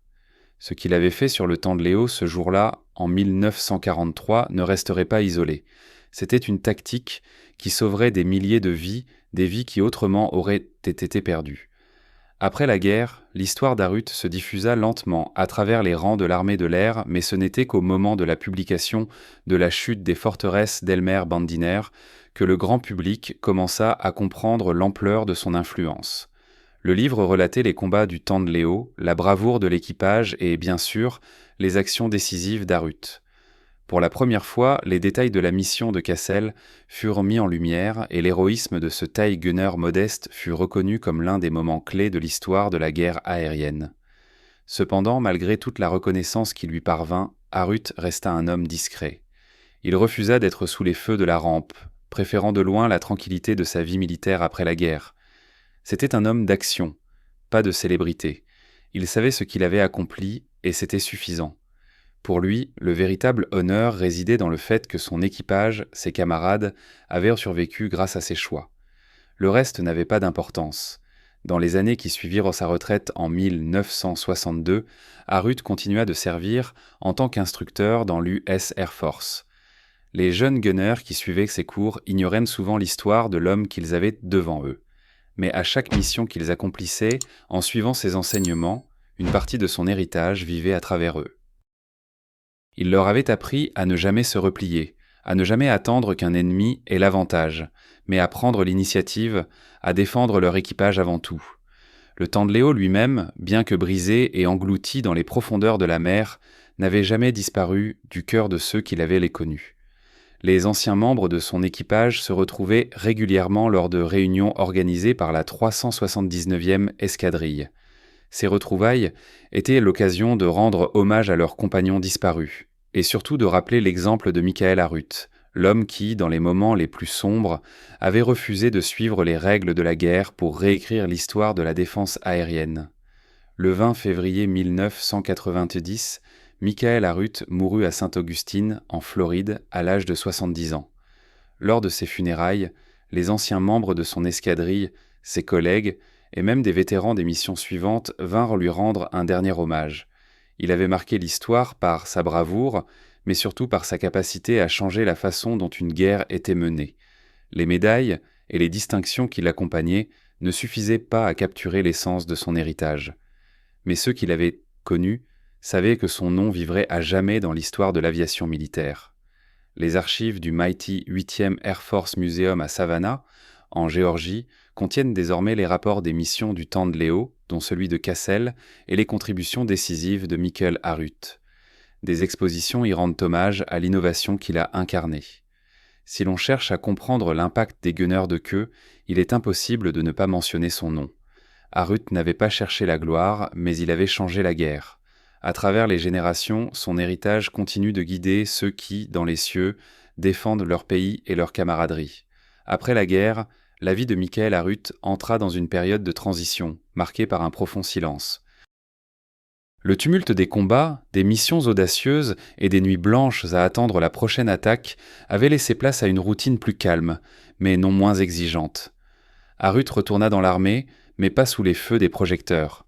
Ce qu'il avait fait sur le Tandléo ce jour-là, en 1943, ne resterait pas isolé. C'était une tactique qui sauverait des milliers de vies, des vies qui autrement auraient été perdues. Après la guerre, l'histoire d'Harut se diffusa lentement à travers les rangs de l'armée de l'air, mais ce n'était qu'au moment de la publication de La chute des forteresses d'Elmer Bendiner que le grand public commença à comprendre l'ampleur de son influence. Le livre relatait les combats du Tandléo, la bravoure de l'équipage et, bien sûr, les actions décisives d'Harut. Pour la première fois, les détails de la mission de Cassel furent mis en lumière et l'héroïsme de ce taille gunner modeste fut reconnu comme l'un des moments clés de l'histoire de la guerre aérienne. Cependant, malgré toute la reconnaissance qui lui parvint, Harut resta un homme discret. Il refusa d'être sous les feux de la rampe, préférant de loin la tranquillité de sa vie militaire après la guerre. C'était un homme d'action, pas de célébrité. Il savait ce qu'il avait accompli et c'était suffisant. Pour lui, le véritable honneur résidait dans le fait que son équipage, ses camarades, avaient survécu grâce à ses choix. Le reste n'avait pas d'importance. Dans les années qui suivirent sa retraite en 1962, Harut continua de servir en tant qu'instructeur dans l'US Air Force. Les jeunes gunners qui suivaient ses cours ignoraient souvent l'histoire de l'homme qu'ils avaient devant eux. Mais à chaque mission qu'ils accomplissaient, en suivant ses enseignements, une partie de son héritage vivait à travers eux. Il leur avait appris à ne jamais se replier, à ne jamais attendre qu'un ennemi ait l'avantage, mais à prendre l'initiative, à défendre leur équipage avant tout. Le Tandléo lui-même, bien que brisé et englouti dans les profondeurs de la mer, n'avait jamais disparu du cœur de ceux qui l'avaient connus. Les anciens membres de son équipage se retrouvaient régulièrement lors de réunions organisées par la 379e escadrille. Ces retrouvailles étaient l'occasion de rendre hommage à leurs compagnons disparus, et surtout de rappeler l'exemple de Michael Harut, l'homme qui, dans les moments les plus sombres, avait refusé de suivre les règles de la guerre pour réécrire l'histoire de la défense aérienne. Le 20 février 1990, Michael Harut mourut à Saint-Augustine, en Floride, à l'âge de 70 ans. Lors de ses funérailles, les anciens membres de son escadrille, ses collègues, et même des vétérans des missions suivantes vinrent lui rendre un dernier hommage. Il avait marqué l'histoire par sa bravoure, mais surtout par sa capacité à changer la façon dont une guerre était menée. Les médailles et les distinctions qui l'accompagnaient ne suffisaient pas à capturer l'essence de son héritage. Mais ceux qui l'avaient connu savaient que son nom vivrait à jamais dans l'histoire de l'aviation militaire. Les archives du Mighty 8e Air Force Museum à Savannah, en Géorgie, contiennent désormais les rapports des missions du Tandléo, dont celui de Cassel, et les contributions décisives de Michael Harut. Des expositions y rendent hommage à l'innovation qu'il a incarnée. Si l'on cherche à comprendre l'impact des gunners de queue, il est impossible de ne pas mentionner son nom. Harut n'avait pas cherché la gloire, mais il avait changé la guerre. À travers les générations, son héritage continue de guider ceux qui, dans les cieux, défendent leur pays et leur camaraderie. Après la guerre, la vie de Michael Harut entra dans une période de transition, marquée par un profond silence. Le tumulte des combats, des missions audacieuses et des nuits blanches à attendre la prochaine attaque avait laissé place à une routine plus calme, mais non moins exigeante. Harut retourna dans l'armée, mais pas sous les feux des projecteurs.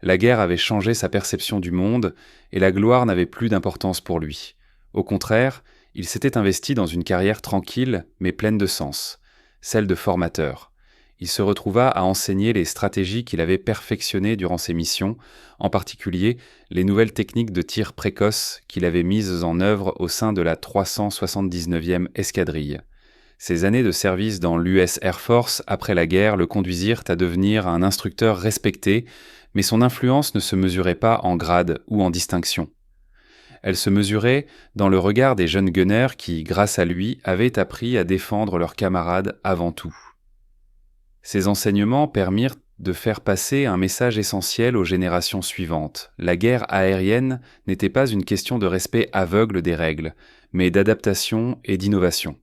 La guerre avait changé sa perception du monde, et la gloire n'avait plus d'importance pour lui. Au contraire, il s'était investi dans une carrière tranquille, mais pleine de sens, celle de formateur. Il se retrouva à enseigner les stratégies qu'il avait perfectionnées durant ses missions, en particulier les nouvelles techniques de tir précoce qu'il avait mises en œuvre au sein de la 379e escadrille. Ses années de service dans l'US Air Force après la guerre le conduisirent à devenir un instructeur respecté, mais son influence ne se mesurait pas en grade ou en distinction. Elle se mesurait dans le regard des jeunes gunners qui, grâce à lui, avaient appris à défendre leurs camarades avant tout. Ces enseignements permirent de faire passer un message essentiel aux générations suivantes. La guerre aérienne n'était pas une question de respect aveugle des règles, mais d'adaptation et d'innovation.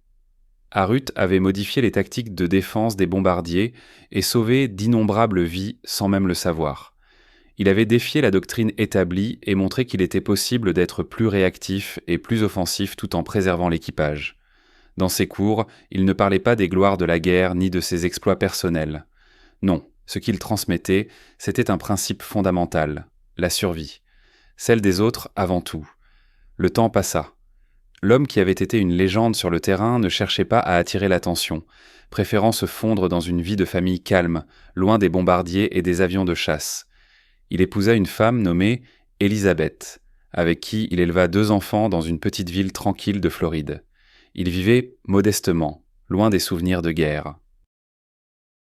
Harut avait modifié les tactiques de défense des bombardiers et sauvé d'innombrables vies sans même le savoir. Il avait défié la doctrine établie et montré qu'il était possible d'être plus réactif et plus offensif tout en préservant l'équipage. Dans ses cours, il ne parlait pas des gloires de la guerre ni de ses exploits personnels. Non, ce qu'il transmettait, c'était un principe fondamental, la survie. Celle des autres avant tout. Le temps passa. L'homme qui avait été une légende sur le terrain ne cherchait pas à attirer l'attention, préférant se fondre dans une vie de famille calme, loin des bombardiers et des avions de chasse. Il épousa une femme nommée Elisabeth, avec qui il éleva 2 enfants dans une petite ville tranquille de Floride. Il vivait modestement, loin des souvenirs de guerre.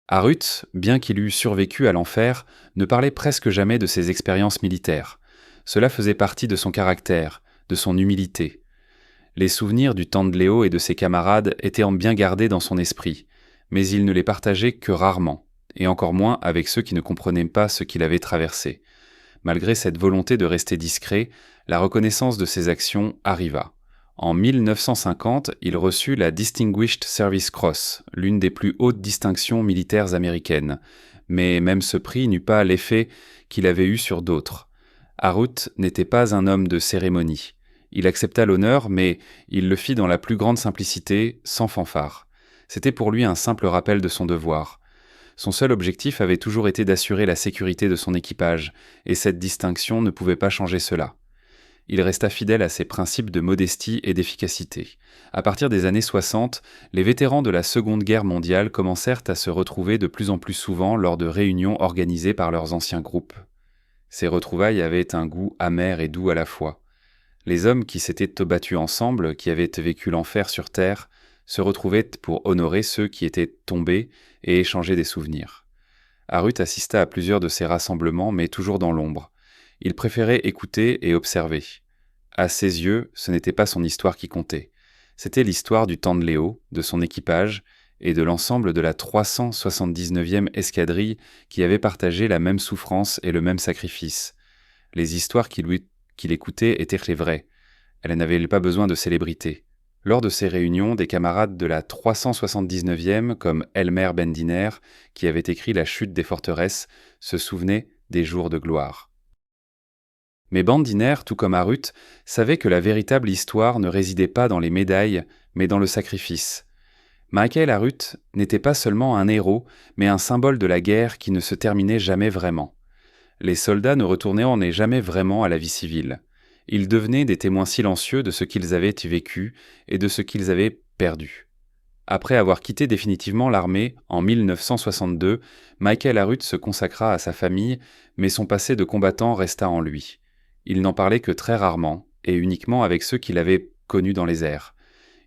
Harut, bien qu'il eût survécu à l'enfer, ne parlait presque jamais de ses expériences militaires. Cela faisait partie de son caractère, de son humilité. Les souvenirs du Tandléo et de ses camarades étaient bien gardés dans son esprit, mais il ne les partageait que rarement, et encore moins avec ceux qui ne comprenaient pas ce qu'il avait traversé. Malgré cette volonté de rester discret, la reconnaissance de ses actions arriva. En 1950, il reçut la Distinguished Service Cross, l'une des plus hautes distinctions militaires américaines, mais même ce prix n'eut pas l'effet qu'il avait eu sur d'autres. Harut n'était pas un homme de cérémonie. Il accepta l'honneur, mais il le fit dans la plus grande simplicité, sans fanfare. C'était pour lui un simple rappel de son devoir. Son seul objectif avait toujours été d'assurer la sécurité de son équipage, et cette distinction ne pouvait pas changer cela. Il resta fidèle à ses principes de modestie et d'efficacité. À partir des années 60, les vétérans de la Seconde Guerre mondiale commencèrent à se retrouver de plus en plus souvent lors de réunions organisées par leurs anciens groupes. Ces retrouvailles avaient un goût amer et doux à la fois. Les hommes qui s'étaient battus ensemble, qui avaient vécu l'enfer sur Terre, se retrouvaient pour honorer ceux qui étaient tombés et échanger des souvenirs. Harut assista à plusieurs de ces rassemblements, mais toujours dans l'ombre. Il préférait écouter et observer. À ses yeux, ce n'était pas son histoire qui comptait. C'était l'histoire du Tandléo, de son équipage et de l'ensemble de la 379e escadrille qui avait partagé la même souffrance et le même sacrifice. Les histoires qu'il écoutait étaient les vraies. Elle n'avait pas besoin de célébrité. Lors de ces réunions, des camarades de la 379e, comme Elmer Bendiner, qui avait écrit La chute des forteresses, se souvenaient des jours de gloire. Mais Bendiner, tout comme Harut, savait que la véritable histoire ne résidait pas dans les médailles, mais dans le sacrifice. Michael Harut n'était pas seulement un héros, mais un symbole de la guerre qui ne se terminait jamais vraiment. Les soldats ne retournaient jamais vraiment à la vie civile. Ils devenaient des témoins silencieux de ce qu'ils avaient vécu et de ce qu'ils avaient perdu. Après avoir quitté définitivement l'armée en 1962, Michael Harut se consacra à sa famille, mais son passé de combattant resta en lui. Il n'en parlait que très rarement, et uniquement avec ceux qu'il avait connus dans les airs.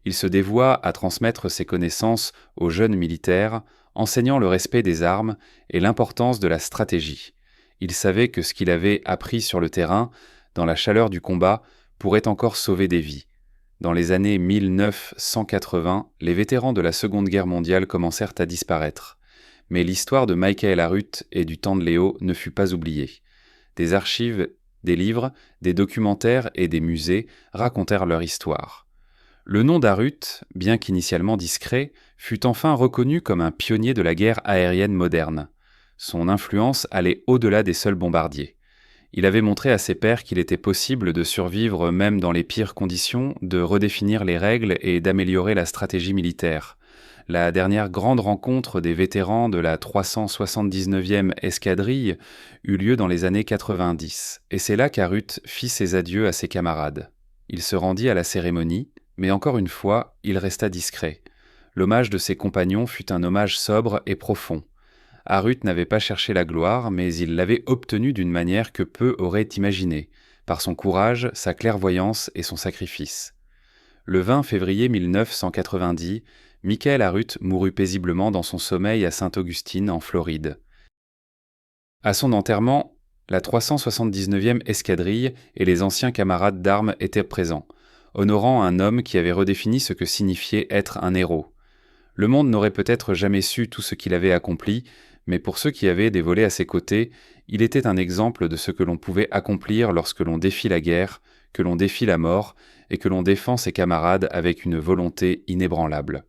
Il se dévoua à transmettre ses connaissances aux jeunes militaires, enseignant le respect des armes et l'importance de la stratégie. Il savait que ce qu'il avait appris sur le terrain, dans la chaleur du combat, pourrait encore sauver des vies. Dans les années 1980, les vétérans de la Seconde Guerre mondiale commencèrent à disparaître. Mais l'histoire de Michael Harut et du Tandléo ne fut pas oubliée. Des archives, des livres, des documentaires et des musées racontèrent leur histoire. Le nom d'Harut, bien qu'initialement discret, fut enfin reconnu comme un pionnier de la guerre aérienne moderne. Son influence allait au-delà des seuls bombardiers. Il avait montré à ses pairs qu'il était possible de survivre même dans les pires conditions, de redéfinir les règles et d'améliorer la stratégie militaire. La dernière grande rencontre des vétérans de la 379e escadrille eut lieu dans les années 90, et c'est là qu'Harut fit ses adieux à ses camarades. Il se rendit à la cérémonie, mais encore une fois, il resta discret. L'hommage de ses compagnons fut un hommage sobre et profond. Harut n'avait pas cherché la gloire, mais il l'avait obtenue d'une manière que peu auraient imaginée, par son courage, sa clairvoyance et son sacrifice. Le 20 février 1990, Michael Harut mourut paisiblement dans son sommeil à Sainte-Augustine, en Floride. À son enterrement, la 379e escadrille et les anciens camarades d'armes étaient présents, honorant un homme qui avait redéfini ce que signifiait être un héros. Le monde n'aurait peut-être jamais su tout ce qu'il avait accompli, mais pour ceux qui avaient dévolé à ses côtés, il était un exemple de ce que l'on pouvait accomplir lorsque l'on défie la guerre, que l'on défie la mort, et que l'on défend ses camarades avec une volonté inébranlable.